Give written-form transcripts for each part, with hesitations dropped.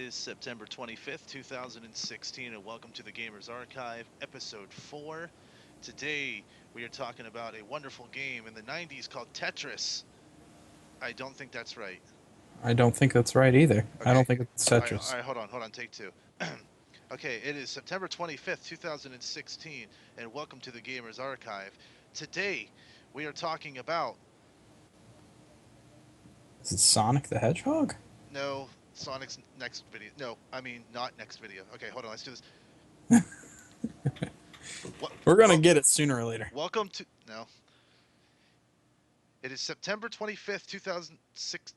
is September 25th, 2016, and welcome to the Gamers Archive, Episode 4. Today, we are talking about a wonderful game in the 90s called Tetris. I don't think that's right. I don't think that's right either. I don't Okay. think it's All right, all Tetris. right, hold on, take two. Okay, it is September 25th, 2016, and welcome to the Gamers Archive. Today, we are talking about, Is it Sonic the Hedgehog? no, Sonic's next video. No, I mean, not next video. Okay, hold on, let's do this. What? We're gonna Well, get it sooner or later. welcome to, no. It is September 25th, 2006.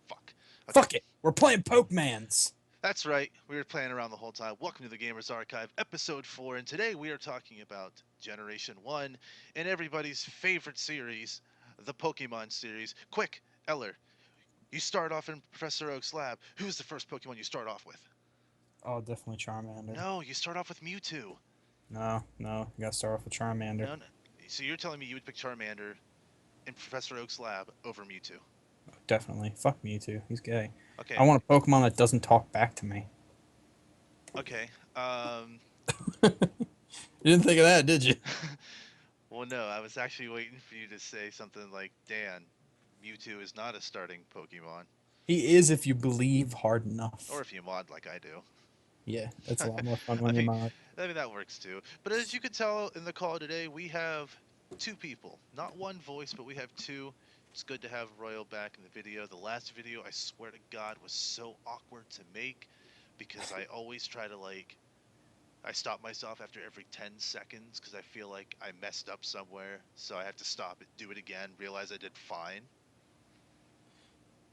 Fuck. Okay, Fuck it. We're playing Pokemans. that's right. We were playing around the whole time. Welcome to the Gamers Archive, Episode 4. And today we are talking about Generation 1 and everybody's favorite series, the Pokemon series. Quick, Eller, you start off in Professor Oak's lab. Who's the first Pokemon you start off with? Oh, definitely Charmander. No, you start off with Mewtwo. No. You gotta start off with Charmander. No, no. So you're telling me you would pick Charmander in Professor Oak's lab over Mewtwo? Definitely. Fuck Mewtwo. He's gay. Okay, I want a Pokemon that doesn't talk back to me. okay. You didn't think of that, did you? Well, no, I was actually waiting for you to say something like, Dan, Mewtwo is not a starting Pokemon. He is if you believe hard Or enough. if you mod like I do. Yeah, it's a lot more fun I when you mean, mod. that works too. But as you can tell in the call today, we have two people. Not one voice, but we have two. It's good to have Royal back in the video. The last video, I swear to God, was so awkward to make because I always try to I stop myself after every 10 seconds because I feel like I messed up somewhere. So I have to stop it, do it again, realize I did fine.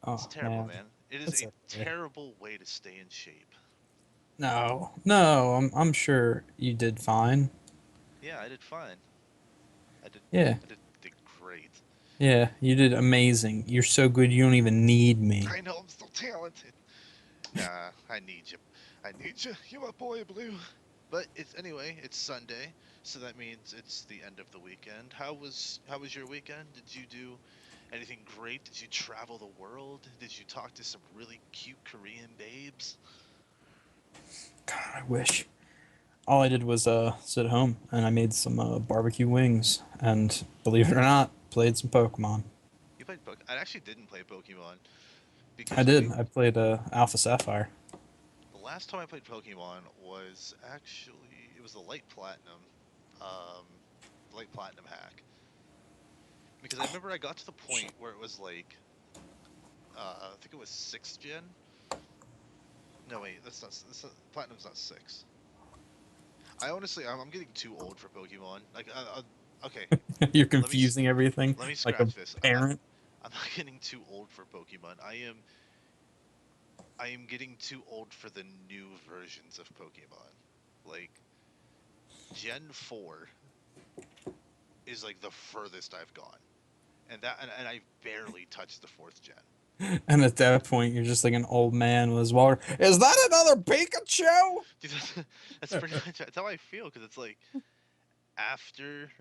It's Oh terrible, man, man. It is it's a okay. terrible way to stay in shape. No. I'm sure you did fine. Yeah, I did fine. I did Yeah. did great. Yeah, you did amazing. You're so good you don't even need me. I know I'm so talented. Nah, I need you. I need you. You're my boy, Blue. But it's anyway. It's Sunday, so that means it's the end of the weekend. How was your weekend? Did you do anything great? Did you travel the world? Did you talk to some really cute Korean babes? God, I wish. All I did was sit at home and I made some barbecue wings and believe it or not, played some Pokemon. You played Pokemon? I actually didn't play Pokemon I because did. I played Alpha Sapphire. the last time I played Pokemon was actually it was the um, Light Platinum hack. Because I remember I got to the point where it was like, I think it was sixth gen. No, wait, Platinum's not six. I honestly, I'm getting too old for Pokemon. Okay, You're let me confusing everything let me like a scratch this. parent. I'm not getting too old for Pokemon. I am getting too old for the new versions of Pokemon. Like Gen 4 is like the furthest I've gone. And I barely touched the fourth gen. And at that point, you're just like an old man with his water. Is that another Pikachu? Dude, that's pretty much that's how I feel because it's like after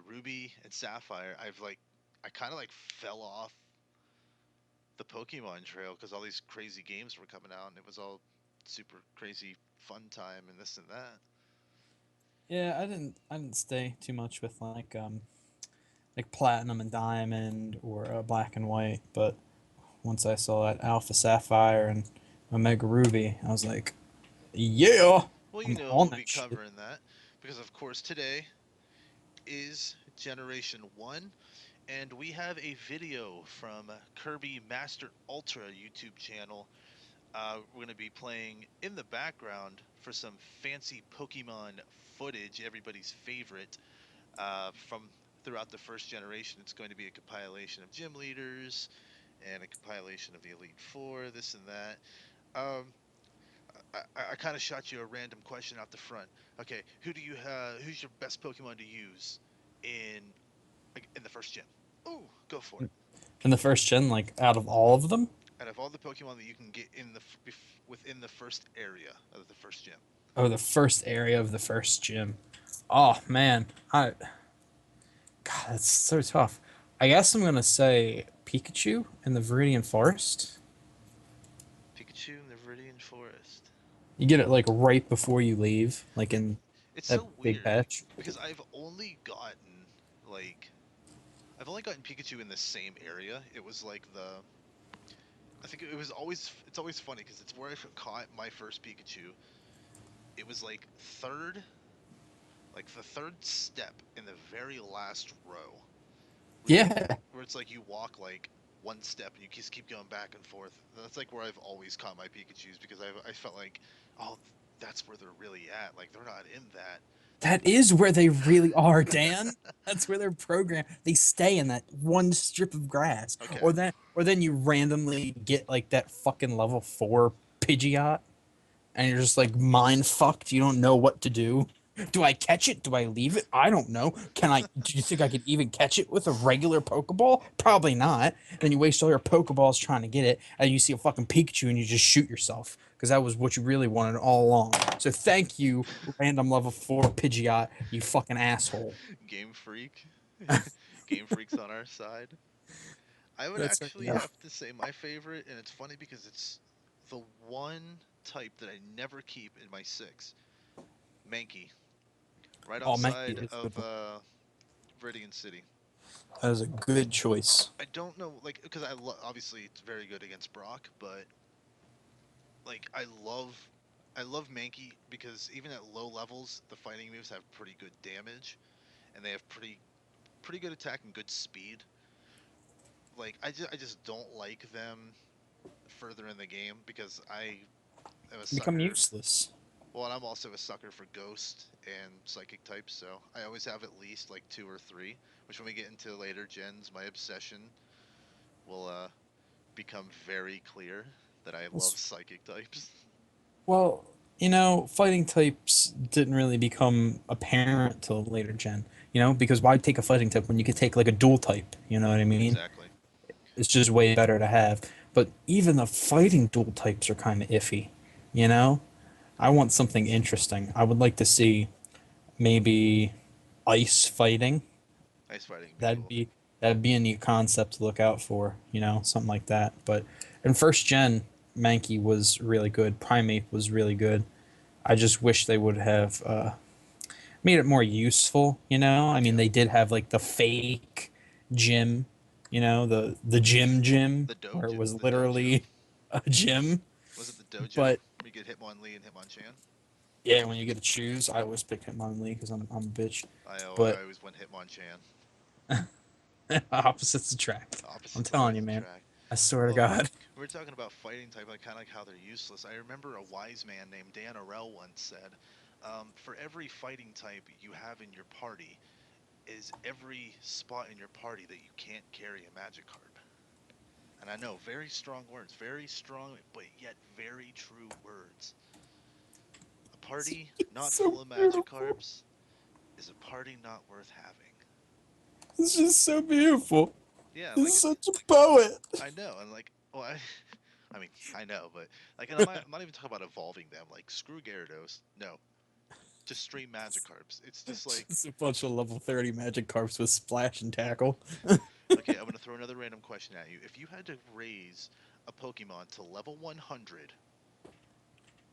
Ruby and Sapphire, I kind of like fell off the Pokemon trail because all these crazy games were coming out and it was all super crazy fun time and this and that. Yeah, I didn't stay too much with like platinum and diamond or black and white, but once I saw that Alpha Sapphire and Omega Ruby, I was like, yeah, Well, I'm we'll on be that shit. covering that because of course today is Generation 1 and we have a video from Kirby Master Ultra YouTube channel. We're going to be playing in the background for some fancy Pokemon footage, everybody's favorite from throughout the first generation. It's going to be a compilation of gym leaders and a compilation of the Elite Four, this and that. Um, I kind of shot you a random question out the front. Okay, who's your best Pokemon to use in in the first gen? Ooh, go for it. In the first gen, like out of all of them, Out of all the Pokemon that you can get within the first area of the first gym. oh, the first area of the first gym. Oh man, God, that's so tough. I guess I'm gonna say Pikachu in the Viridian Forest. Pikachu in the Viridian Forest. You get it like right before you leave, like in It's that so big weird patch. because like I've only gotten Pikachu in the same area. It was like the I think it was always it's always funny because it's where I caught my first Pikachu. It was like the third step in the very last row, where you Yeah, where it's like you walk like one step and you just keep going back and forth. That's like where I've always caught my Pikachu's because I felt like, oh, that's where they're really at. Like they're not in that. that is where they really are, Dan. That's where they're programmed. They stay in that one strip of grass, Okay, or then you randomly get like that fucking level 4 Pidgeot, and you're just like mind fucked. You don't know what to do. Do I catch it? Do I leave it? I don't know. Can I? Do you think I could even catch it with a regular Pokeball? Probably not. Then you waste all your Pokeballs trying to get it, and you see a fucking Pikachu, and you just shoot yourself because that was what you really wanted all along. So thank you, random level 4 Pidgeot, you fucking asshole. Game Freak. Game Freak's on our side. I would That's right. actually Yeah. have to say my favorite, and it's funny because it's the one type that I never keep in my six. Mankey, right Oh, Mankey outside is a of good one. Viridian City. That is a good choice. I don't know, like, because obviously it's very good against Brock, but like I love Mankey because even at low levels, the fighting moves have pretty good damage, and they have pretty good attack and good speed. Like I just don't like them further in the game because I am a Become sucker. useless. Well, and I'm also a sucker for Ghost and Psychic types, so I always have at least like two or three. Which when we get into later gens, my obsession will become very clear that I love Psychic types. Well, fighting types didn't really become apparent till later gen. Because why take a fighting type when you could take like a dual type? You know what I mean? Exactly. It's just way better to have. But even the fighting dual types are kind of iffy. You know? I want something interesting. I would like to see maybe ice fighting. Ice fighting would be That'd cool. be that'd be a neat concept to look out for, something like that. But in first gen, Mankey was really good. Primate was really good. I just wish they would have made it more useful. I mean, Yeah. they did have like the fake gym, the gym, The where it dojo. was The dojo. literally a gym. Was it the dojo? But Where you get Hitmonlee and Hitmonchan? yeah, when you get to choose, I always pick Hitmonlee because I'm a bitch. I But always went Hitmonchan. opposites attract. I'm Opposites telling always you, man. attract. I swear to Well, God. we were talking about fighting type, like kind of like how they're useless. I remember a wise man named Dan Arel once said, "For every fighting type you have in your party, is every spot in your party that you can't carry a Magikarp." And I know, very strong words, very strong, but yet very true words. A party It's not so full of beautiful. Magikarps is a party not worth having. It's just so beautiful. Yeah, like He's it's, such a poet. I know, and like, well, I mean, I know, but like, and I'm not even talking about evolving them. Like, screw Gyarados. No, just straight Magikarps. It's just like, Just a bunch of level 30 magic carps with splash and tackle. okay, I'm gonna throw another random question at you. If you had to raise a Pokemon to level 100,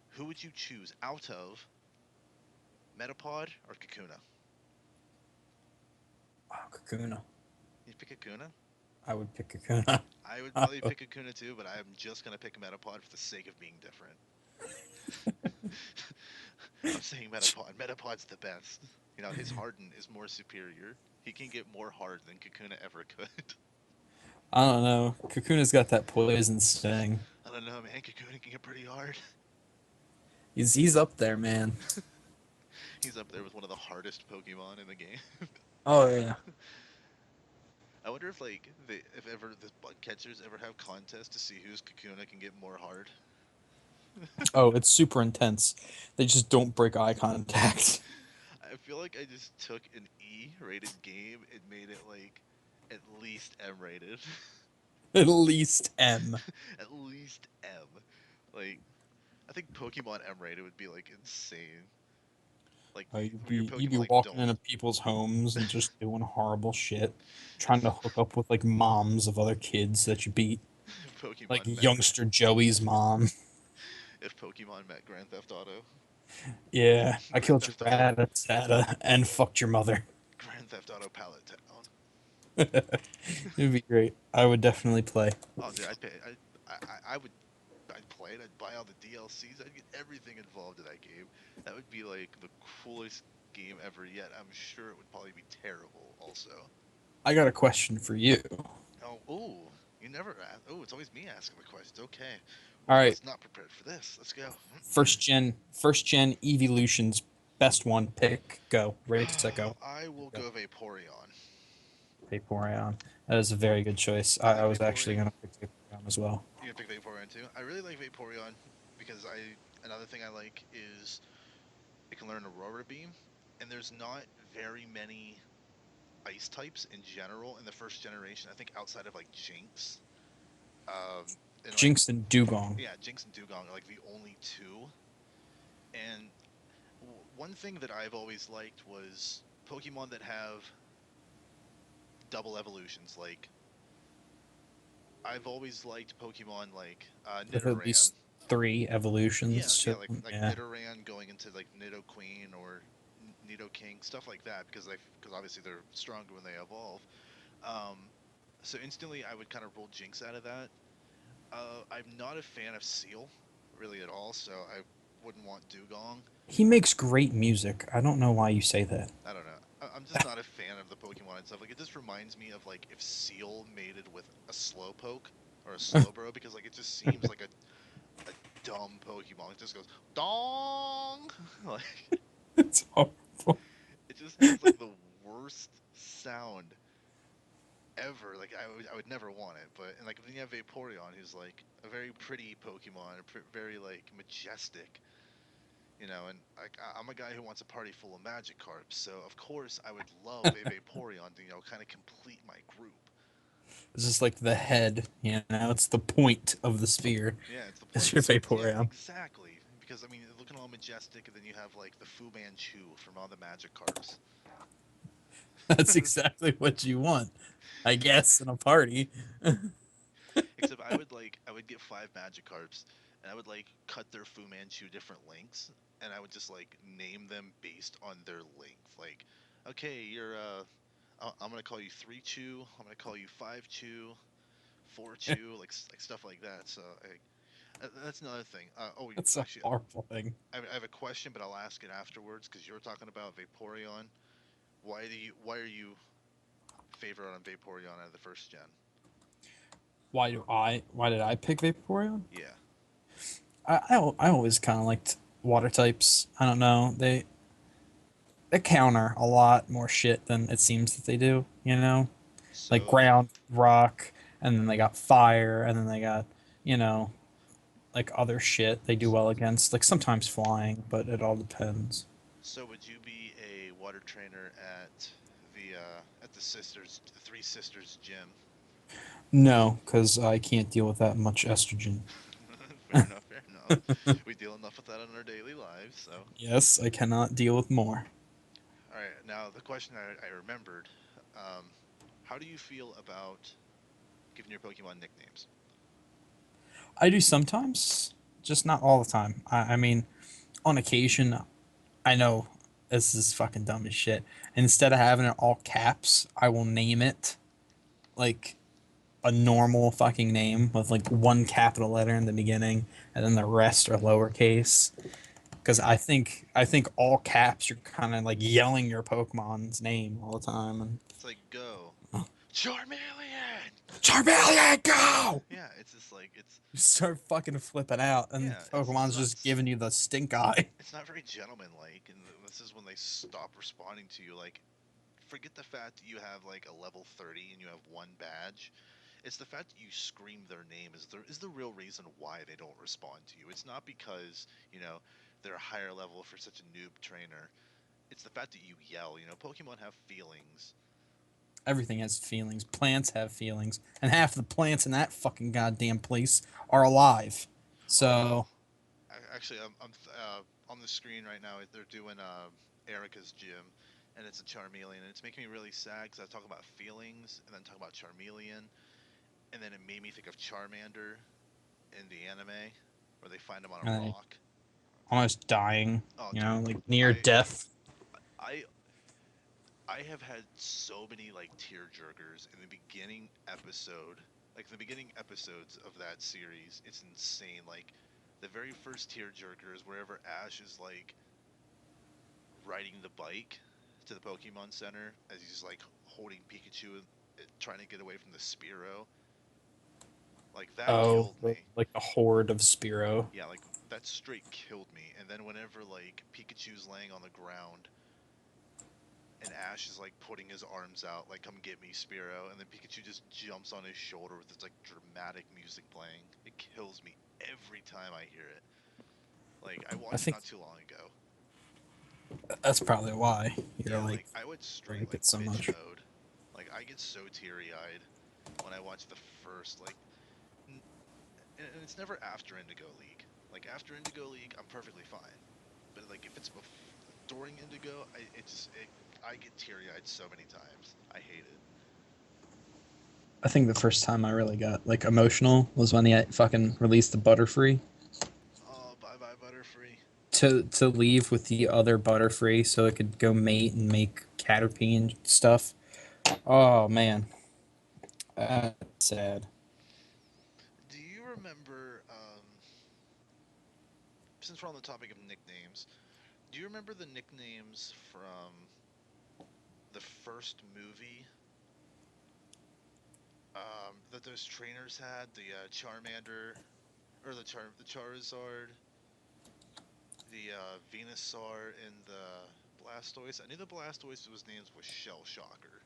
who would you choose out of Metapod or Kakuna? Wow, Kakuna. You'd pick Kakuna? I would pick Kakuna. I would probably pick Kakuna too, but I'm just gonna pick Metapod for the sake of being different. I'm saying Metapod. Metapod's the best. You know, his Harden is more superior. He can get more hard than Kakuna ever could. I don't know. Kakuna's got that poison sting. I don't know, man. Kakuna can get pretty hard. He's up there, man. He's up there with one of the hardest Pokemon in the game. Oh yeah. I wonder if like if ever the bug catchers ever have contests to see whose Kakuna can get more hard. Oh, it's super intense. They just don't break eye contact. I feel like I just took an E-rated game and made it like at least M-rated. At least M. At least M. Like I think Pokemon M-rated would be like insane. Like You'd when your be Pokemon like walking don't into people's homes and just doing horrible shit, trying to hook up with like moms of other kids that you beat, like Pokemon Mega. youngster Joey's mom. if Pokemon met Grand Theft Auto. Yeah, I Grand killed your Theft Auto, Rattata and fucked your mother. Grand Theft Auto Pallet Town. It'd be great. I would definitely play. Oh, dude, I'd pay. I would. I'd play it. I'd buy all the DLCs. I'd get everything involved in that game. That would be like the coolest game ever. Yet I'm sure it would probably be terrible. Also. I got a question for you. Oh, ooh, you never ask. Oh, it's always me asking the questions. Okay. All Ooh, I right, was not prepared for this. Let's go. first gen evolutions, best one. Pick. Go. Ready, set, go. I will Go. go Vaporeon. Vaporeon. That is a very good choice. I I like was actually Vaporeon. gonna pick Vaporeon as well. You can pick Vaporeon too. I really like Vaporeon because another thing I like is it can learn Aurora Beam, and there's not very many ice types in general in the first generation. I think outside of like Jinx, and like Jinx and Dugong. yeah, Jinx and Dugong are like the only two. And one thing that I've always liked was Pokemon that have double evolutions. Like I've always liked Pokemon like With at Nidoran. least three Yeah, evolutions yeah, to them. like Yeah. Nidoran going into like Nidoqueen or Nidoking, stuff like that, because obviously they're stronger when they evolve. Um, so instantly I would kind of roll Jinx out of that. I'm not a fan of Seal really at all, so I wouldn't want Dugong. He makes great music. I don't know why you say that. I don't know. I'm just not a fan of the Pokemon and stuff. Like it just reminds me of like if Seal mated with a Slowpoke or a Slowbro, because like it just seems like a dumb Pokemon. It just goes dong. Like It's horrible. it just has like the worst sound ever. Like I would never want it. But and like then you have Vaporeon, who's like a very pretty Pokemon, very like majestic, you know. And like I'm a guy who wants a party full of Magikarps, so of course I would love a Vaporeon to kind of complete my group. It's just like the head, you know. It's the point of the sphere. Yeah, it's the It's point. your Yeah, Vaporeon. exactly. Because I mean, looking all majestic, and then you have like the Fu Manchu from all the Magikarps. That's exactly what you want, I guess, in a party. Except I would get 5 Magikarps, and I would like cut their Fu Manchu different lengths, and I would just like name them based on their length. Like, okay, I'm gonna call you 3 Chew. I'm gonna call you 5 Chew, 4 Chew, like stuff like that. So that's another thing. That's a Actually, horrible thing. I have a question, but I'll ask it afterwards because you were talking about Vaporeon. Why are you favorite on Vaporeon out of the first gen? Why did I pick Vaporeon? Yeah. I always kind of liked water types. I don't know. They counter a lot more shit than it seems that they do, you know? Like So ground, rock, and then they got fire, and then they got, you know, like other shit they do well against. Like sometimes flying, but it all depends. so would you be a water trainer at the Three Sisters gym? No, because I can't deal with that much estrogen. Fair enough, fair enough. We deal enough with that in our daily lives, so. Yes, I cannot deal with more. All right, now the question I remembered, um, how do you feel about giving your Pokemon nicknames? I do sometimes, just not all the time. I mean, on occasion, I know this is fucking dumb as shit. Instead of having it all caps, I will name it like a normal fucking name with like one capital letter in the beginning and then the rest are lowercase. Because I think all caps you're kind of like yelling your Pokemon's name all the time and It's like go, Charmeleon. Charmeleon go. Yeah, it's just like You start fucking flipping out and yeah, it's Pokemon's not just giving you the stink eye. it's not very gentlemanlike, and this is when they stop responding to you. Like, forget the fact that you have like a level 30 and you have one badge. It's the fact that you scream their name is the real reason why they don't respond to you. It's not because they're a higher level for such a noob trainer. It's the fact that you yell. Pokemon have feelings. Everything has feelings. Plants have feelings, and half the plants in that fucking goddamn place are alive. Oh well, So actually, I'm on the screen right now. They're doing Erica's gym, and it's a Charmeleon, and it's making me really sad because I talk about feelings and then talk about Charmeleon, and then it made me think of Charmander in the anime. where they find him on a And rock. almost dying, Oh, you know, dude, like near I death. I I have had so many like tear jerkers in the beginning episode, like the beginning episodes of that series. It's insane. Like the very first tear jerker is wherever Ash is like riding the bike to the Pokemon Center as he's like holding Pikachu and trying to get away from the Spearow. Like that Oh, killed me. like a horde of Spearow. Yeah, like that straight killed me. And then whenever like Pikachu's laying on the ground and Ash is like putting his arms out, like "Come get me, Spearow," and then Pikachu just jumps on his shoulder with this like dramatic music playing. It kills me every time I hear it. Like I I watched it think not too long ago. that's probably why you're Yeah, like like I would straight like like it so bitch much. mode. Like I get so teary-eyed when I watch the first like, and it's never after Indigo League. Like after Indigo League, I'm perfectly fine. But like if it's during Indigo, I get teary-eyed so many times. I hate it. I think the first time I really got like emotional was when they fucking released the Butterfree Oh, bye bye Butterfree. to leave with the other Butterfree so it could go mate and make Caterpie and stuff. Oh man, that's sad. Do you remember, since we're on the topic of nicknames, do you remember the nicknames from the first movie that those trainers had? The Charmander, or the Charizard, the Venusaur, and the Blastoise. I knew the Blastoise was named was Shell Shocker.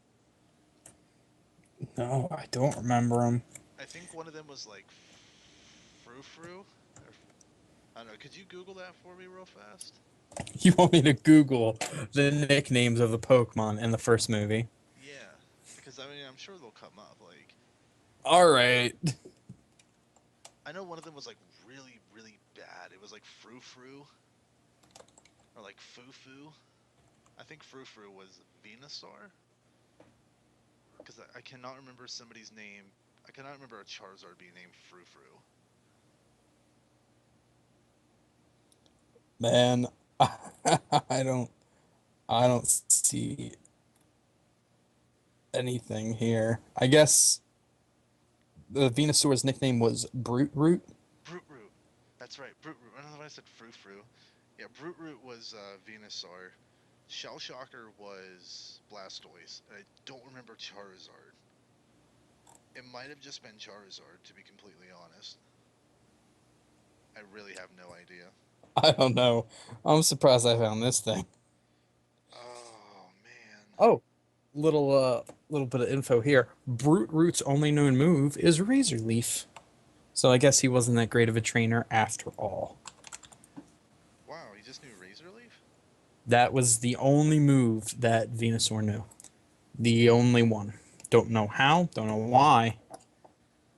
No, I don't remember them. I think one of them was like Frou Frou. I don't know. Could you Google that for me real fast? You want me to Google the nicknames of the Pokemon in the first movie? Yeah, because I mean I'm sure they'll come up. Like All right. I know one of them was like really really bad. It was like Frou Frou or like Foo Foo. I think Frou Frou was Venusaur because I cannot remember somebody's name. I cannot remember a Charizard being named Frou Frou. Man, I don't I don't see anything here. I guess the Venusaur's nickname was Brute Root. Brute Root. That's right, Brute Root. I don't know why I said Frou Frou. Yeah, Brute Root was Venusaur. Shell Shocker was Blastoise. And I don't remember Charizard. It might have just been Charizard, to be completely honest. I really have no idea. I don't know. I'm surprised I found this thing. Oh man. Oh, little bit of info here. Brute Root's only known move is Razor Leaf. So I guess he wasn't that great of a trainer after all. Wow, he just knew Razor Leaf? That was the only move that Venusaur knew. The only one. Don't know how, don't know why.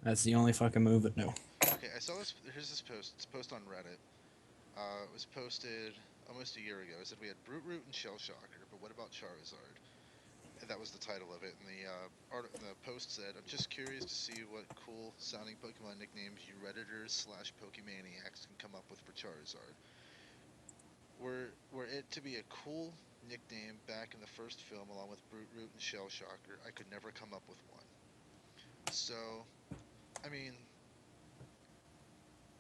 That's the only fucking move it knew. Okay, I saw this. Here's this post. It's a post on Reddit. It was posted almost a year ago. It said we had Brute Root and Shell Shocker, but what about Charizard? And that was the title of it. And the post said, "I'm just curious to see what cool sounding Pokemon nicknames you Redditors slash Pokemaniacs can come up with for Charizard. Were it to be a cool nickname back in the first film, along with Brute Root and Shell Shocker, I could never come up with one. So, I mean,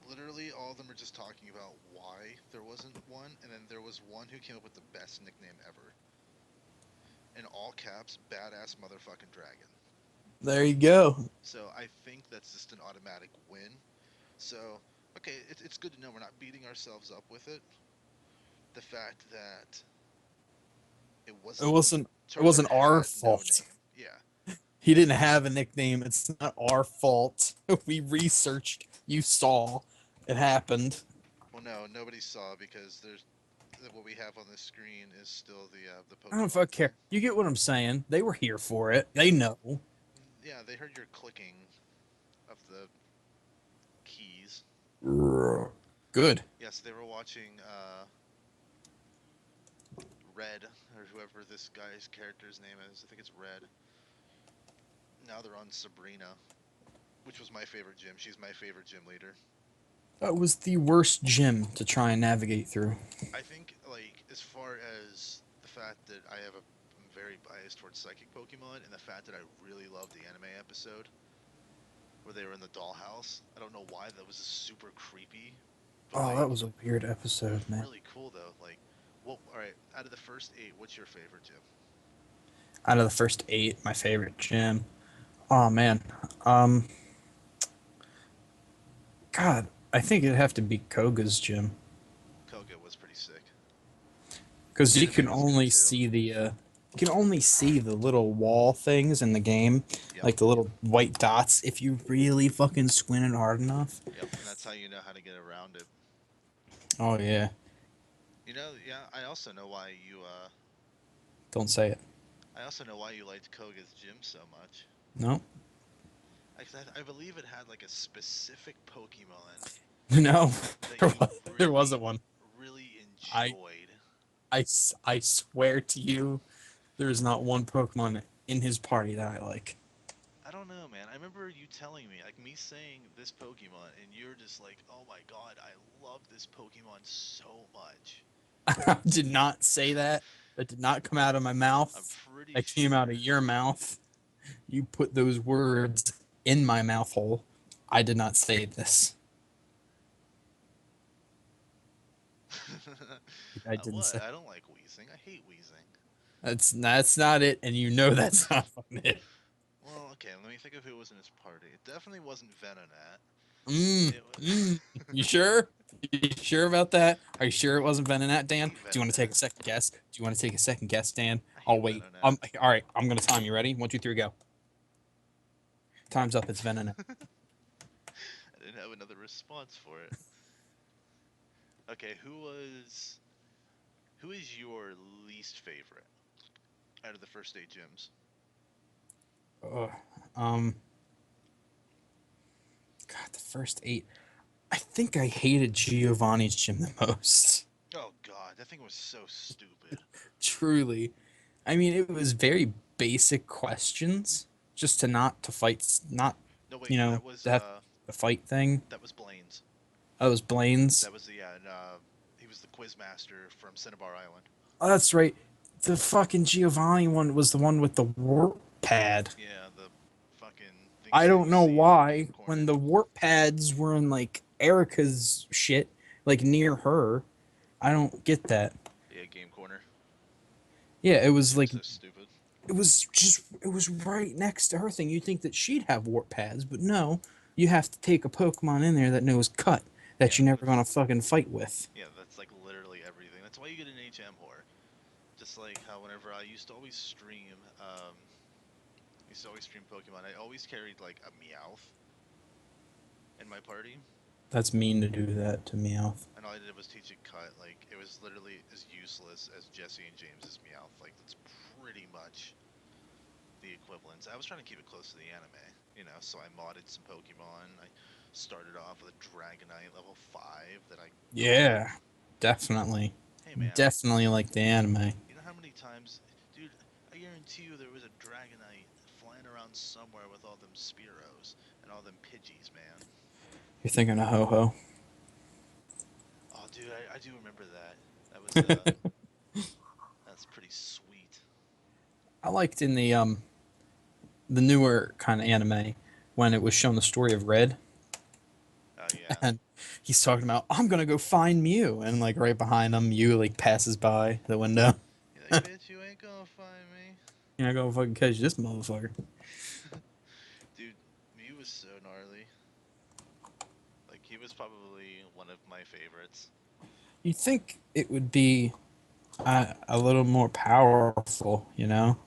literally all of them are just talking about why there wasn't one, and then there was one who came up with the best nickname ever. In all caps, badass motherfucking dragon. There you go. So I think that's just an automatic win. So, okay, it's good to know we're not beating ourselves up with it. The fact that it It wasn't wasn't it Charizard wasn't our had no fault. name. Yeah. He didn't have a nickname. It's not our fault. We researched. You saw. It happened. Well, no, nobody saw because there's what we have on the screen is still the I don't Pokemon fuck thing. care. You get what I'm saying. They were here for it. They know. Yeah, they heard your clicking of the keys. Good. Yes, they were watching Red, or whoever this guy's character's name is. I think it's Red. Now they're on Sabrina, which was my favorite gym. She's my favorite gym leader. That was the worst gym to try and navigate through. I think, like, as far as the fact that I'm very biased towards psychic Pokemon, and the fact that I really love the anime episode where they were in the dollhouse. I don't know why that was super creepy, but Oh, that like, was a weird it was episode, man. really cool though. Like, well, all right, out of the first eight, what's your favorite gym? Out of the first eight, my favorite gym. Oh man, um, God, I think it'd have to be Koga's gym Koga was pretty sick. because you can Inazuma was good only too. see you can only see the little wall things in the game, Yep, like the little white dots, if you really fucking squinted hard enough. yep, and that's how you know how to get around it. Oh yeah, You know, yeah. I also know why you. don't say it. I also know why you liked Koga's gym so much. No, I believe it had like a specific Pokemon no, that you there really, wasn't one. really I, enjoyed. I swear to you, there is not one Pokemon in his party that I like. I don't know, man. I remember you telling me, like me saying this Pokemon, and you're just like, "Oh my God, I love this Pokemon so much." I did not say that. That did not come out of my I'm mouth. pretty That came out of sure. your mouth. You put those words in my mouth hole. I did not say this. I didn't What? say. I don't like wheezing. I hate wheezing. That's not it, and you know that's not it. Well, okay. Let me think of who was in his party. It definitely wasn't Venonat. Mm, It mm. was. You sure? You sure about that? Are you sure it wasn't Venonat, I Dan? hate Do you want to take Venonat. a second guess? Do you want to take a second guess, Dan? I I'll hate wait. Venonat. All right. I'm gonna time you. Ready? 1, 2, 3, go. Time's up. It's Venonat. I didn't have another response for it. Okay, who is your least favorite out of the first eight gyms? Ugh. Um. God, the first eight. I think I hated Giovanni's gym the most. Oh God, that thing was so stupid. Truly. I mean, it was very basic questions, just to not to fight, not, No, wait, you know, to have the fight thing. that was Blaine's. That was Blaine's. That was the yeah, and, he was the quiz master from Cinnabar Island. Oh, that's right. The fucking Giovanni one was the one with the warp pad. Yeah, the fucking things I that don't you know see in the why game corner. when the warp pads were in like Erica's shit, like near her. I don't get that. Yeah, game corner. Yeah, it was like So stupid. it was right next to her thing. You'd think that she'd have warp pads, but no. You have to take a Pokemon in there that knows Cut that Yeah, you're never that's gonna fucking fight with. yeah, that's like literally everything. That's why you get an HM whore. Just like how whenever I used to always stream Pokemon, I always carried like a Meowth in my party, That's mean to do that to Meowth. and all I did was teach it Cut. Like it was literally as useless as Jesse and James's Meowth. Like that's pretty much the equivalents. I was trying to keep it close to the anime, so I modded some Pokemon. I started off with a Dragonite level 5 that I caught. Yeah, definitely, Hey man, definitely like the anime. you know how many times, dude, I guarantee you there was a Dragonite flying around somewhere with all them Spearows and all them Pidgeys, man. You're thinking of Ho Ho. Oh, dude, I do remember that. That was, that's pretty sweet. I liked in the newer kind of anime when it was shown the story of Red, Oh, yeah. and he's talking about I'm gonna go find Mew, and like right behind him, Mew like passes by the window. You're like, bitch, you ain't gonna find me. You're not gonna fucking catch this motherfucker. Dude, Mew was so gnarly. Like, he was probably one of my favorites. You'd think it would be a little more powerful, you know,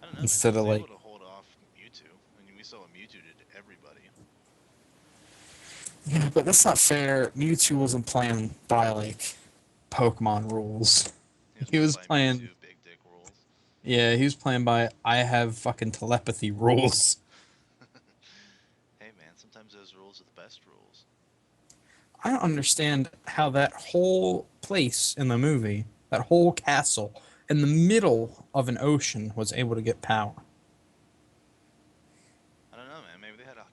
I don't know, man. He instead was of able like. to hold off Mewtwo. I mean, we saw what Mewtwo did to everybody. Yeah, but that's not fair. Mewtwo wasn't playing by like Pokemon rules. He was He playing was by playing. Mewtwo Big Dick rules. Yeah, he was playing by I have fucking telepathy rules. Hey, man, sometimes those rules are the best rules. I don't understand how that whole place in the movie, that whole castle in the middle of an ocean, was able to get power. I don't know, man. Maybe they had a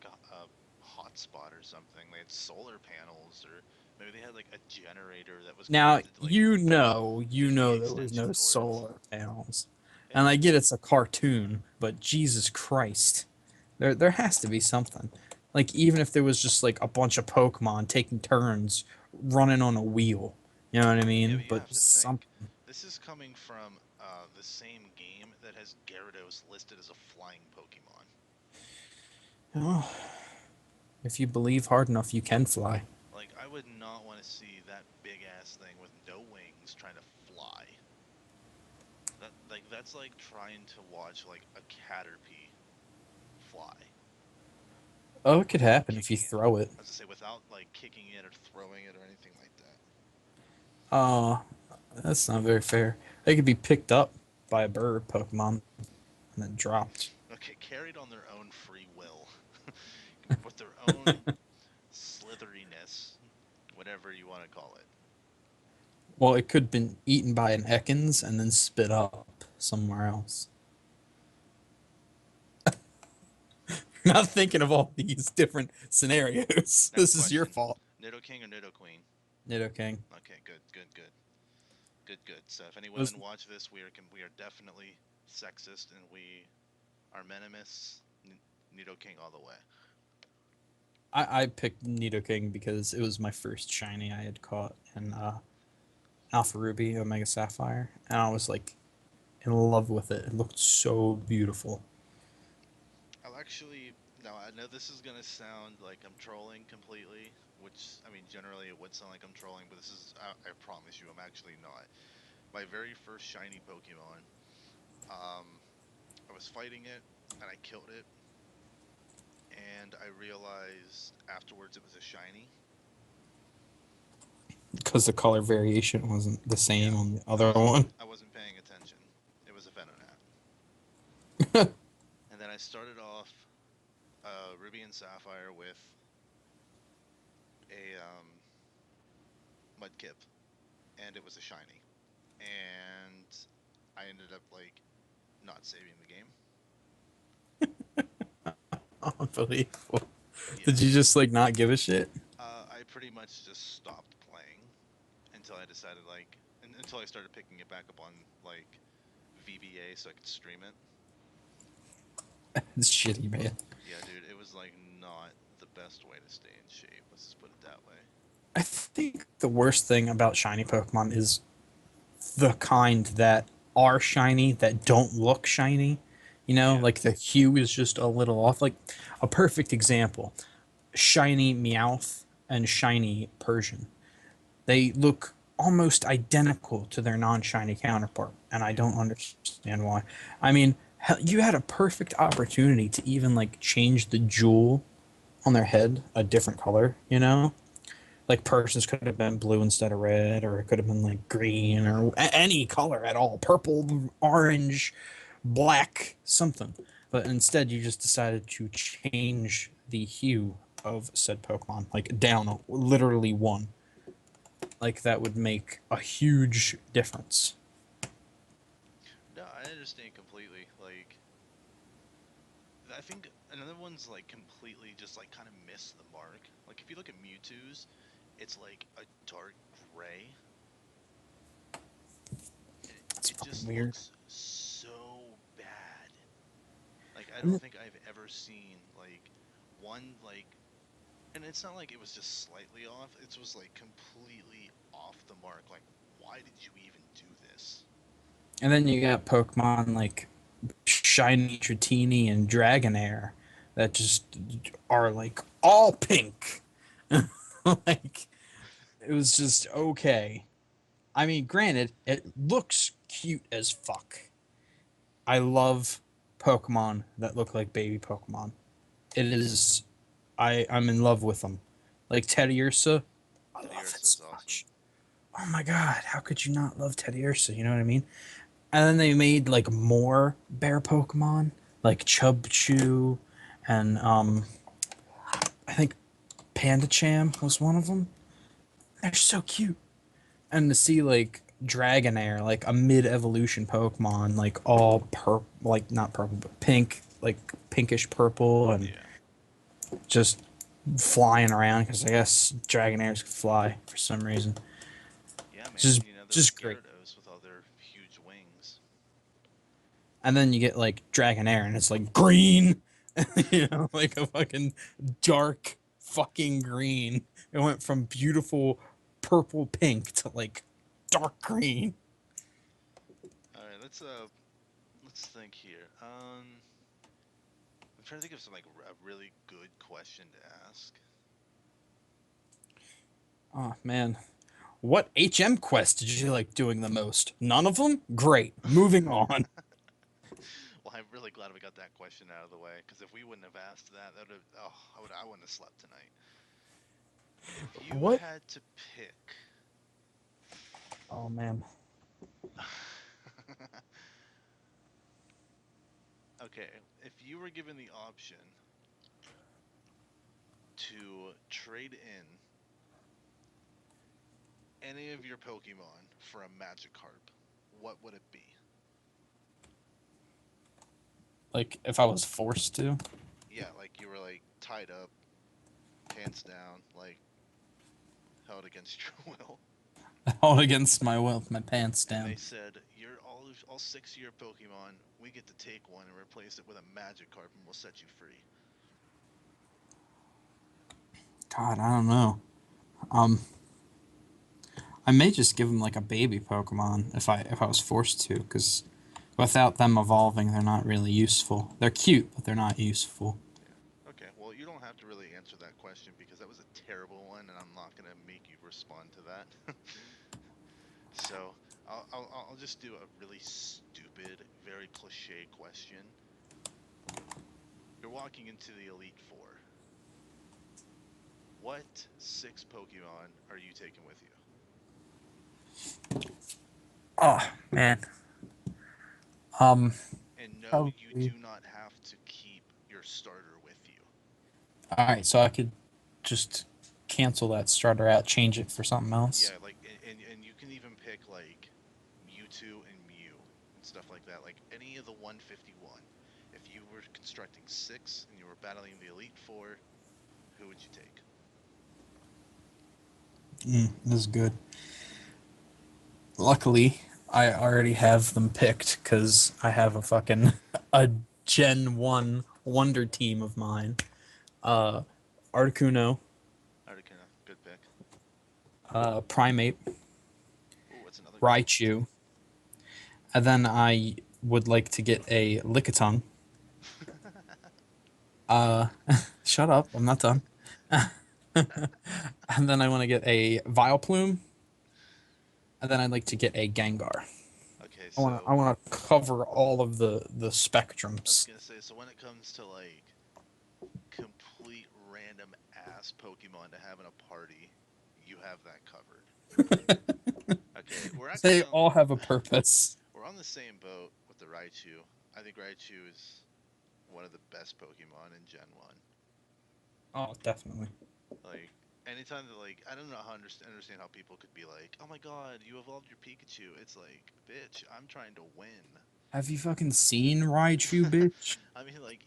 hot spot or something. They had solar panels, or maybe they had like a generator that was Now connected to like you 50 know there was extension no cords. solar panels, Yeah, and I get it's a cartoon, but Jesus Christ, there has to be something. Like even if there was just like a bunch of Pokemon taking turns running on a wheel, you know what I yeah, mean? but you But have to some, think. This is coming from the same game that has Gyarados listed as a flying Pokemon. oh, if you believe hard enough, you can fly. Like, I would not want to see that big ass thing with no wings trying to fly. That's like trying to watch like a Caterpie fly Oh, it could without happen if you kicking it. throw it. As I say, without like kicking it or throwing it or anything like that. Oh, that's not very fair. They could be picked up by a bird Pokemon and then dropped. Okay, carried on their own free will, with their own slitheriness, whatever you want to call it. Well, it could have been eaten by an Ekans and then spit up somewhere else. Not thinking of all these different scenarios. Next This is your question: fault. Nidoking or Nidoqueen? Nidoking. Okay, good, good, good, good, good. So if any It was women watch this, we are definitely sexist, and we are menimists. Nidoking all the way. I picked Nidoking because it was my first shiny I had caught in Alpha Ruby Omega Sapphire, and I was like in love with it. It looked so beautiful. I'll actually now I know this is gonna sound like I'm trolling completely, which I mean generally it would sound like I'm trolling, but this is I promise you I'm actually not. My very first shiny Pokemon, um, I was fighting it and I killed it, and I realized afterwards it was a shiny. Because the color variation wasn't the Yeah, same on the other one. I wasn't paying attention. It was a Venonat, That's and then I started off Ruby and Sapphire with a Mudkip, and it was a shiny, and I ended up like not saving the game. unbelievable. Yeah, Did you just like not give a shit? I pretty much just stopped playing until I decided until I started picking it back up on like VBA so I could stream it. It's shitty, man. Yeah, dude, it was like not the best way to stay in shape. Let's just put it that way. I think the worst thing about shiny Pokemon is the kind that are shiny that don't look shiny. You know, Yeah, like the hue is just a little off. Like a perfect example, shiny Meowth and shiny Persian. They look almost identical to their non-shiny counterpart, and I yeah. don't understand why. I mean, hell, you had a perfect opportunity to even like change the jewel on their head a different color, you know? Like Persians could have been blue instead of red, or it could have been like green, or any color at all, purple, orange, black, something. But instead, you just decided to change the hue of said Pokemon, like down literally one. Like that would make a huge difference. No, I understand completely. Like, I think another one's like completely just like kind of missed the mark. Like, if you look at Mewtwo's, it's like a dark gray. It's It fucking just weird. looks so bad. Like, I don't And think I've ever seen like one like, and it's not like it was just slightly off. It was like completely off the mark. Like, why did you even do this? then you got Pokemon like Shiny Dratini and Dragonair that just are like all pink. Like it was just okay. I mean, granted, it looks cute as fuck. I love Pokemon that look like baby Pokemon. It is, I'm in love with them. Like Teddiursa, I love it Teddiursa is so awesome. much. Oh my god, how could you not love Teddiursa? You know what I mean? And then they made like more bear Pokemon, like Chubchoo, and I think Pandacham was one of them. They're so cute. And to see like Dragonair, like a mid-evolution Pokemon, like all purple, like not purple, but pink, like pinkish purple, and Yeah. just flying around because I guess Dragonairs can fly for some reason. Yeah, It's just man. You know those just great. Gyarados with all their huge wings. And then you get like Dragonair, and it's like green, like a fucking dark fucking green. It went from beautiful purple pink to like dark green. All right, let's think here. I'm trying to think of some like a really good question to ask. Oh man, what HM quest did you like doing the most? None of them? Great. Moving on. Well, I'm really glad we got that question out of the way because if we wouldn't have asked that, that would have I wouldn't have slept tonight. If you What? had to pick, Oh man. okay, if you were given the option to trade in any of your Pokemon for a Magikarp, what would it be? Like if I was forced to, Yeah, like you were like tied up, pants down, like held against your will, all against my will, with my pants and they down. said you're all six of your Pokemon. We get to take one and replace it with a Magikarp, and we'll set you free. God, I don't know. Um, I may just give them like a baby Pokemon if I was forced to, because without them evolving, they're not really useful. They're cute, but they're not useful. Yeah. Okay. Well, you don't have to really answer that question because that was a terrible one, and I'm not gonna make you respond to that. So I'll just do a really stupid, very cliche question. You're walking into the Elite Four. What six Pokemon are you taking with you? Oh man. Um, And no, you Probably. do not have to keep your starter with you. All right, so I could just cancel that starter out, change it for something else. Yeah, like and you can even pick like Mewtwo and Mew and stuff like that. Like any of the 151. If you were constructing six and you were battling the Elite Four, who would you take? This is good. Luckily, I already have them picked because I have a fucking a Gen 1 Wonder Team of mine. Uh, Articuno, Articuno, good pick. Primate, Ooh, what's another good one? Raichu, and then I would like to get a Lickitung. Uh, Shut up, I'm not done. And then I want to get a Vileplume, and then I'd like to get a Gengar. Okay, I so want to cover all of the I was spectrums. gonna say, so when it comes to like complete random ass Pokemon to have in a party, you have that covered. Okay, we're actually They on all have a purpose. we're on the same boat with the Raichu. I think Raichu is one of the best Pokemon in Gen 1. Oh, definitely. Like anytime that like I don't know how understand how people could be like, "Oh my god, you evolved your Pikachu." It's like, "Bitch, I'm trying to win." Have you fucking seen Raichu, bitch? I mean like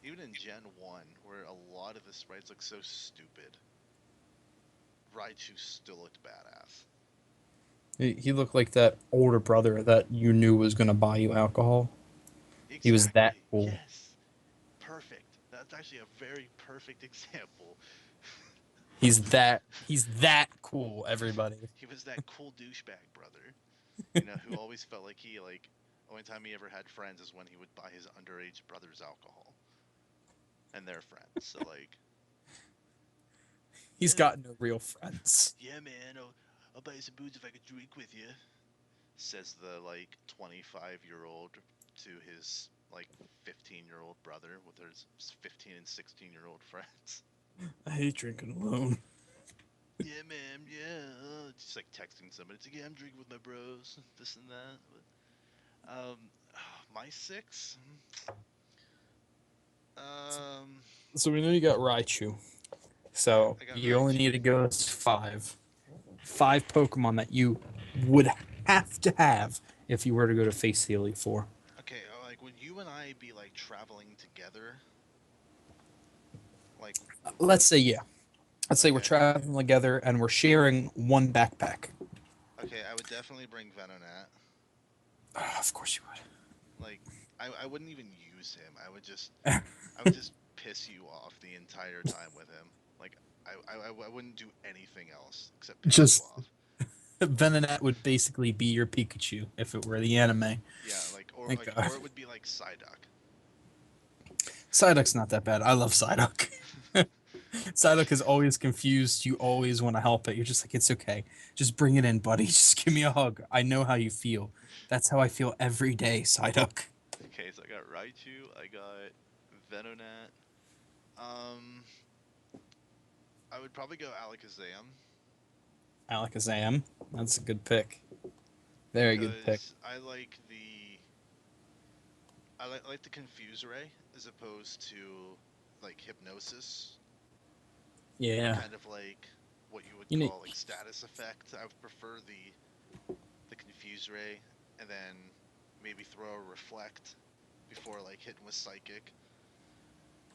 even in Gen 1 where a lot of the sprites look so stupid, Raichu still looked badass. He looked like that older brother that you knew was gonna buy you alcohol. He was that Exactly. cool. Yes. Perfect. That's actually a very perfect example. He's that cool, everybody. He was that cool douchebag brother, you know, who always felt like he like only time he ever had friends is when he would buy his underage brother's alcohol and their friends. So like, He's yeah, got no real friends. yeah, man, I'll buy you some booze if I could drink with you. Says the like 25-year-old to his like 15-year-old brother with his 15 and 16-year-old friends. I hate drinking alone. Yeah, man, yeah. Just like texting somebody. It's like, yeah, I'm drinking with my bros, this and that. But, my six. Um, So we know you got Raichu. yeah, So I got you only Raichu. need to go to five. Five Pokemon that you would have to have if you were to go to face the Elite Four. Okay, like would you and I be like traveling together? Like, Let's say yeah. Let's say we're okay, traveling together and we're sharing one backpack. okay, I would definitely bring Venonat. Of course you Like, I wouldn't even use him. would. I would just piss you off the entire time with him. Like, I wouldn't do anything else except piss you Just off. Venonat would basically be your Pikachu if it were the anime. Yeah, Thank God. or it would be like Psyduck. Psyduck's not that bad. I love Psyduck. Psyduck is always confused. You always want to help it. You're just like, it's okay. Just bring it in, buddy. Just give me a hug. I know how you feel. That's how I feel every day, Psyduck. Okay, so I got Raichu, I got Venonat. Um, I would probably go Alakazam Alakazam. That's a good pick. Very good pick. because I like the Confuse Ray as opposed to like Hypnosis, Yeah. kind of like what you would You know, call like status effect. I would prefer the Confuse Ray and then maybe throw a Reflect before like hitting with Psychic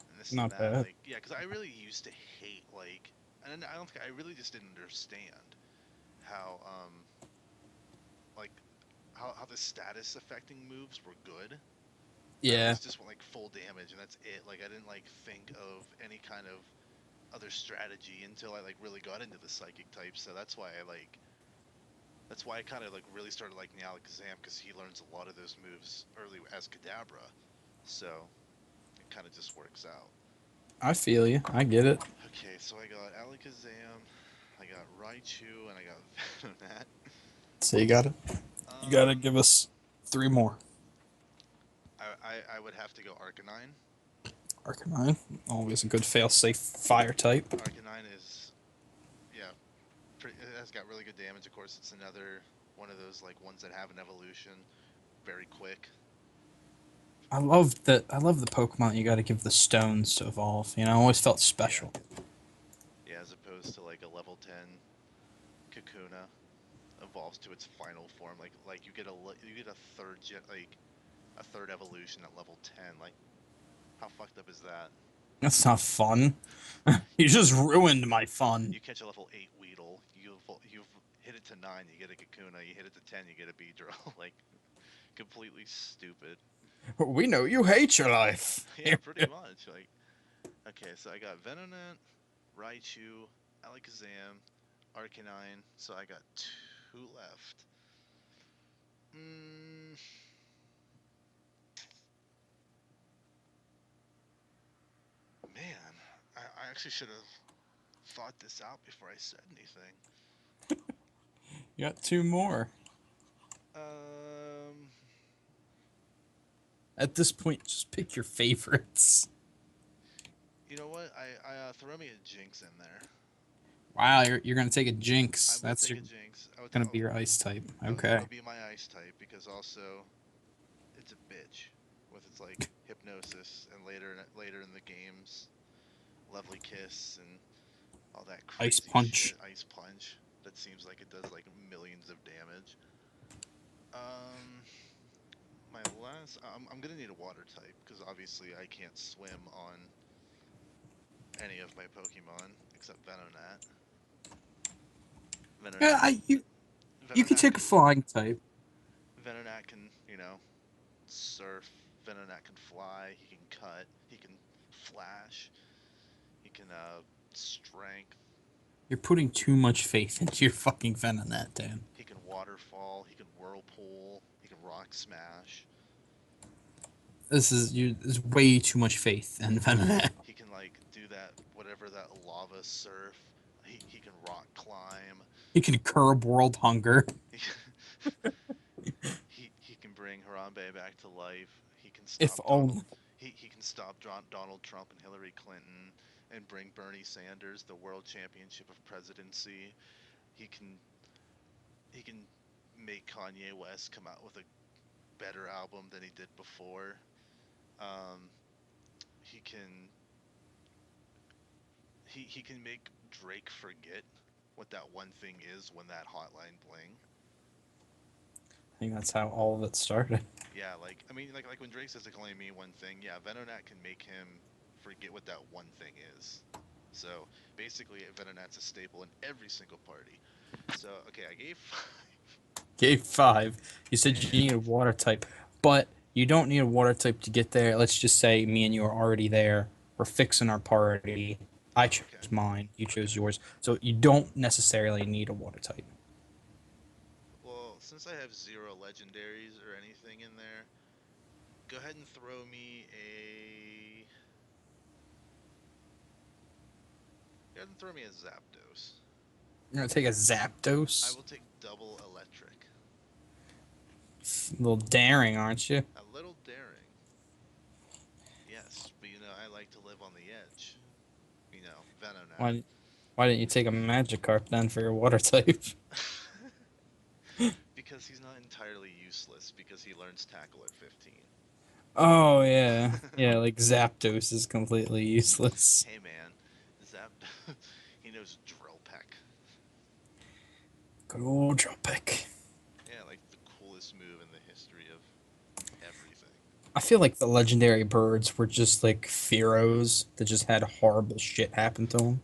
and this and not that. bad. Like yeah, because I really used to hate like, and I don't think I really just didn't understand how like how the status affecting moves were good. I Yeah. always just went like full damage and that's it. Like I didn't like think of any kind of other strategy until I like really got into the psychic type. So that's why I kind of like really started liking Alakazam because he learns a lot of those moves early as Kadabra. So it kind of just works out. I feel you. I get it. Okay, so I got Alakazam, I got Raichu, and I got Venonat. So you got it. You got to Um, give us three more. I would have to go Arcanine. Arcanine. Always a good fail-safe fire type. Arcanine is yeah, it has got really good damage. Of course, it's another one of those like ones that have an evolution, very quick. I love the Pokemon you got to give the stones to evolve. You know, I always felt Yeah, special. yeah, as opposed to like a level 10 Kakuna evolves to its final form. Like you get a a third evolution at level 10. Like how fucked up is that? That's not fun. You just ruined my fun. You catch a level 8 Weedle, you've hit it to 9, you get a Kakuna. You hit it to 10, you get a Beedrill. Like completely stupid. We know you hate your life. Yeah, pretty much. Like okay, so I got Venonat, Raichu, Alakazam, Arcanine. So I got two left. Mm, man, I actually should have thought this out before I said anything. You got two more. Um, At this point, just pick your favorites. you know what? I throw me a Jinx in there. Wow, you're gonna take a I Jinx. would That's take your a Jinx. gonna be your ice type. That Okay. would be my ice type because also it's a bitch with its like hypnosis and later in the games, lovely kiss and all that Ice crazy punch. shit. Ice punch that seems like it does like millions of damage. Um, my last I'm gonna need a water type because obviously I can't swim on any of my Pokemon except Venonat. Yeah, Venonat you could Venonat take a can flying type. Venonat can surf. Venonat can fly. He can cut. He can flash. He can strength. You're putting too much faith into your fucking Venonat, Dan. He can waterfall. He can whirlpool. He can rock smash. There's way too much faith in Venonat. He can like do that whatever that lava surf. He can rock climb. You can curb world hunger. He he can bring Harambe back to life. He can If stop Donald. only. He can stop Donald Trump and Hillary Clinton and bring Bernie Sanders the world championship of presidency. He can he can make Kanye West come out with a better album than he did before. Um, he can he can make Drake forget what that one thing is when that hotline bling. I think that's how all of it started. Yeah, like I mean, like when Drake says it can only mean one thing. Yeah, Venonat can make him forget what that one thing is. So basically, Venonat's a staple in every single party. So okay, I gave Gave 5. You said you and need a water type, but you don't need a water type to get there. Let's just say me and you are already there. We're fixing our party. I oh, chose okay, mine. You chose okay. yours. So you don't necessarily need a water type. Well, since I have 0 legendaries or anything in there, go ahead and throw me a. Go ahead and throw me a Zapdos. You're gonna take a I Zapdos. will take double electric. A little daring, aren't you? A little daring, yes, but I like to live on the edge. Venonat. Why? Why didn't you take a Magikarp then for your water type? Because he's not entirely useless because he learns tackle at 15. Oh yeah, yeah. Like Zapdos is completely useless. Hey man, Zap, he knows drill peck. Good old Tropic. Yeah, like the coolest move in the history of everything. I feel like the legendary birds were just like Fearos that just had horrible shit happen to them.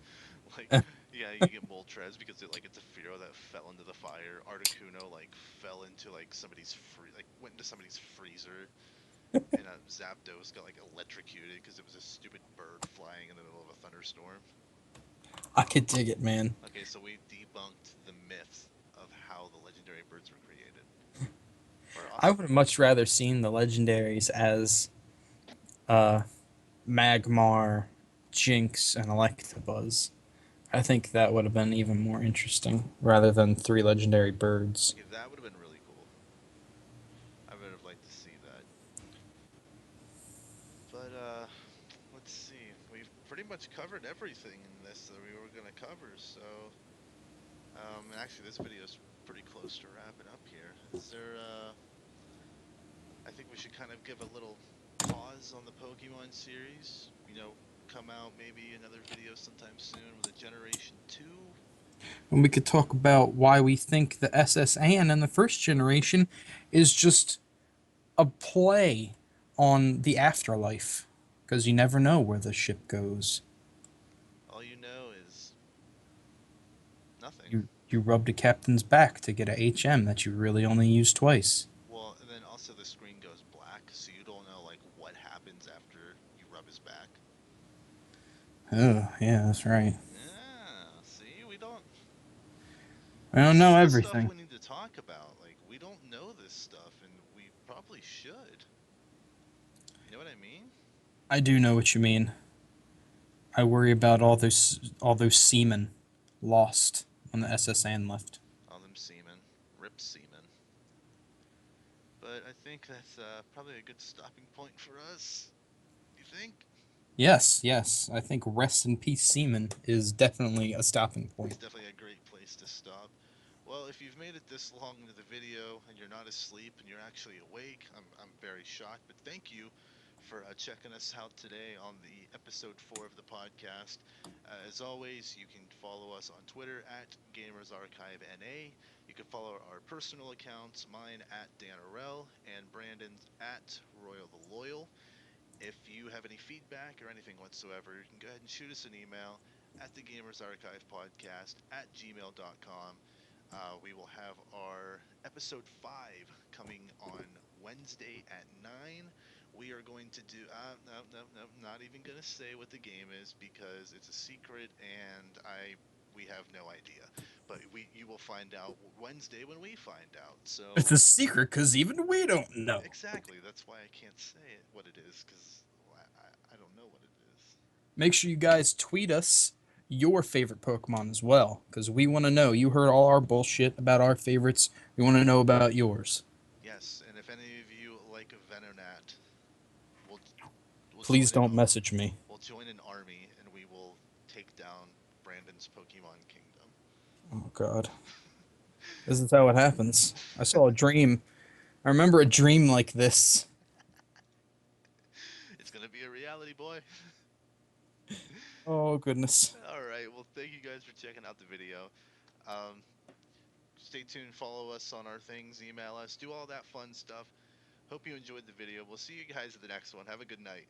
Like, yeah, you get Moltres because it's a Fearow that fell into the fire. Articuno like fell into like went into somebody's freezer, and Zapdos got like electrocuted because it was a stupid bird flying in the middle of a thunderstorm. I could dig it, man. Okay, so we debunked the myth of how the legendary birds were created. We're I awesome. would have much rather seen the legendaries as uh, Magmar, Jinx, and Electabuzz. I think that would have been even more interesting rather than 3 legendary birds. Okay, that would have been really cool. I would have liked to see that. But let's see. We've pretty much covered everything in this that we were gonna cover. So, and actually, this video is pretty close to wrapping up here. Is there? I think we should kind of give a little pause on the Pokemon series. Come out maybe another video sometime soon with a Generation 2. And we could talk about why we think the SSN in the first generation is just a play on the afterlife. Because you never know where the ship goes. All you know is nothing. You rubbed a captain's back to get a HM that you really only used twice. Well, and then also the screen goes black, so you don't know like what happens after you rub his back. Oh, yeah, that's right. Yeah, see, we don't. I don't This know is the stuff everything. we need to talk about. Like, we don't know this stuff, and we probably should. You know what I mean? I do know what you mean. I worry about all those seamen lost when the SSN left. All them seamen, rip seamen. But I think that's probably a good stopping point for us. You think? Yes, yes. I think rest in peace seamen is definitely a stopping It's point. definitely a great place to stop. Well, if you've made it this long into the video and you're not asleep and you're actually awake, I'm very shocked. But thank you for checking us out today on the episode 4 of the podcast. As always, you can follow us on Twitter at GamersArchiveNA. You can follow our personal accounts, mine at DanOrell and Brandon's at Royal the Loyal. If you have any feedback or anything whatsoever, you can go ahead and shoot us an email at the Gamers Archive Podcast at gmail.com. We will have our episode 5 coming on Wednesday at 9. We are going to do, no, not even going to say what the game is because it's a secret and we have no idea. But you will find out Wednesday when we find out. So It's a secret because even we don't know. exactly, that's why I can't say what it is because I don't know what it is. Make sure you guys tweet us your favorite Pokemon as well because we want to know. You heard all our bullshit about our favorites. We want to know about yours. Yes, and if any of you like Venonat, we'll we'll Please join an don't message me. we'll join an army and we will take down Brandon's Pokemon Kingdom. Oh, God. This is how it happens. I saw a dream. I remember a dream like this. It's gonna be a reality, boy. Oh, goodness. All right. Well, thank you guys for checking out the video. Um, Stay tuned. Follow us on our things. Email us. Do all that fun stuff. Hope you enjoyed the video. We'll see you guys at the next one. Have a good night.